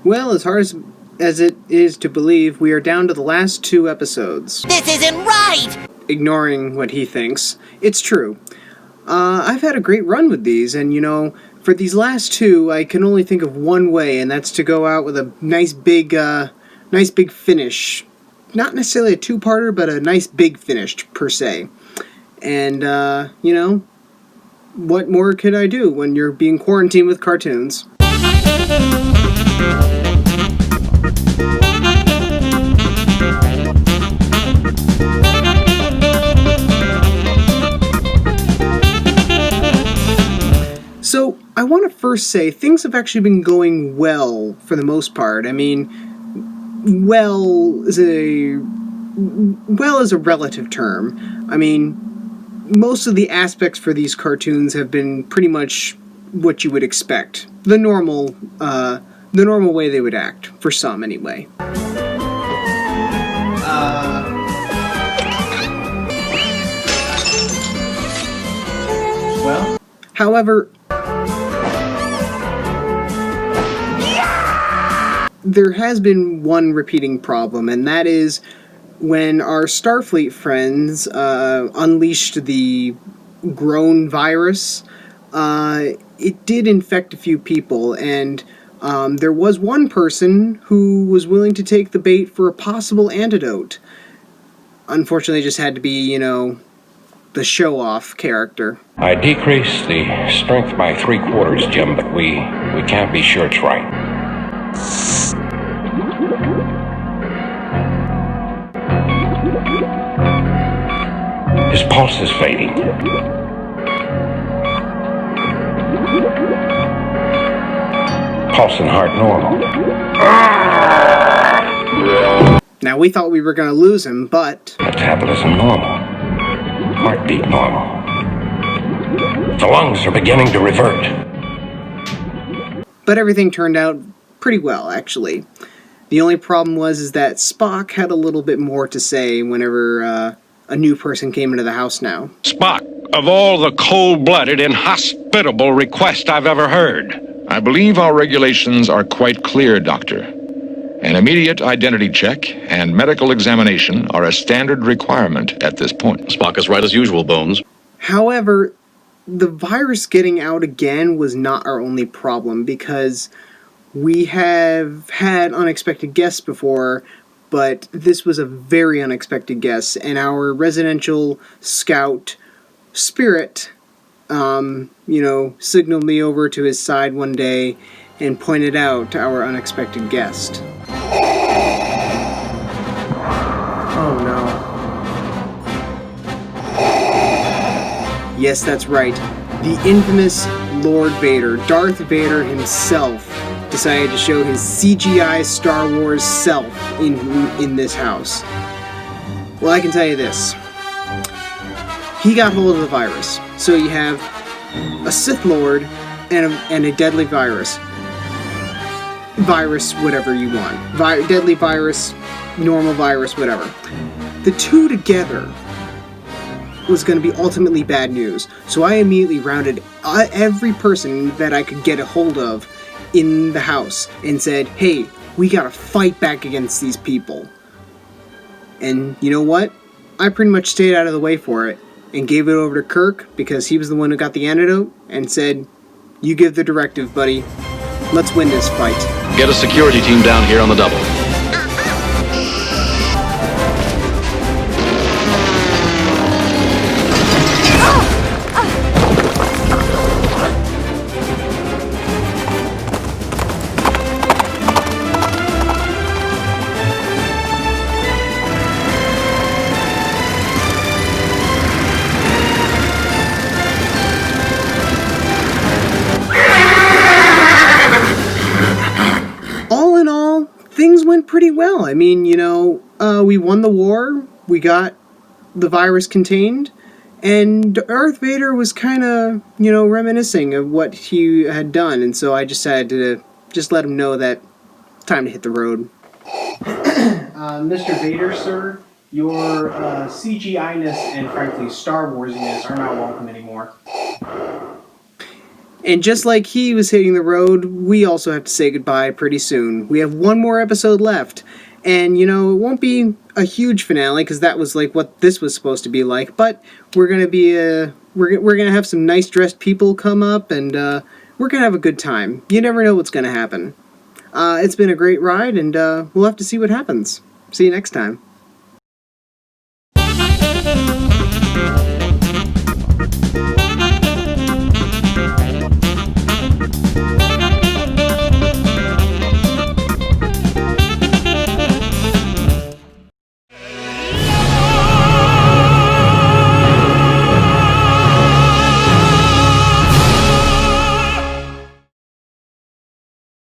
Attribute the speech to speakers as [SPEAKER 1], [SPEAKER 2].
[SPEAKER 1] Well, as hard as it is to believe, we are down to the last 2 episodes.
[SPEAKER 2] This isn't right!
[SPEAKER 1] Ignoring what he thinks, it's true. I've had a great run with these, and for these last 2, I can only think of one way, and that's to go out with a nice big finish. Not necessarily a 2-parter, but a nice big finish, per se. And, what more could I do when you're being quarantined with cartoons? So, I want to first say things have actually been going well for the most part. I mean, well is a relative term. I mean, most of the aspects for these cartoons have been pretty much what you would expect. The normal way they would act, for some anyway. However, there has been one repeating problem, and that is when our Starfleet friends unleashed the Grown virus. It did infect a few people, and there was one person who was willing to take the bait for a possible antidote. Unfortunately, it just had to be, the show-off character.
[SPEAKER 3] I decreased the strength by 3/4, Jim, but we can't be sure it's right. His pulse is fading. Pulse and heart normal.
[SPEAKER 1] Now, we thought we were going to lose him, but
[SPEAKER 3] Metabolism normal. Heartbeat normal. The lungs are beginning to revert.
[SPEAKER 1] But everything turned out pretty well, actually. The only problem is that Spock had a little bit more to say whenever a new person came into the house now.
[SPEAKER 4] Spock, of all the cold-blooded, inhospitable requests I've ever heard.
[SPEAKER 5] I believe our regulations are quite clear, Doctor. An immediate identity check and medical examination are a standard requirement at this point.
[SPEAKER 6] Spock is right as usual, Bones.
[SPEAKER 1] However, the virus getting out again was not our only problem, because we have had unexpected guests before, but this was a very unexpected guest, and our residential scout, Spirit, signaled me over to his side one day and pointed out our unexpected guest. Oh no. Yes, that's right. The infamous Lord Vader, Darth Vader himself, decided to show his CGI Star Wars self in this house. Well, I can tell you this. He got hold of the virus. So you have a Sith Lord and a deadly virus. Virus, whatever you want. Deadly virus, normal virus, whatever. The two together was going to be ultimately bad news. So I immediately rounded every person that I could get a hold of in the house and said, hey, we gotta fight back against these people. And you know what? I pretty much stayed out of the way for it and gave it over to Kirk, because he was the one who got the antidote, and said, you give the directive, buddy. Let's win this fight.
[SPEAKER 6] Get a security team down here on the double.
[SPEAKER 1] Things went pretty well. I mean, we won the war, we got the virus contained, and Darth Vader was kind of, reminiscing of what he had done, and so I decided to just let him know that it's time to hit the road. Mr. Vader, sir, your CGI-ness and, frankly, Star Wars-ness are not welcome anymore. And just like he was hitting the road, we also have to say goodbye pretty soon. We have one more episode left. And, it won't be a huge finale, because that was like what this was supposed to be like. But we're going to be, we're going to have some nice dressed people come up, and we're going to have a good time. You never know what's going to happen. It's been a great ride, and we'll have to see what happens. See you next time.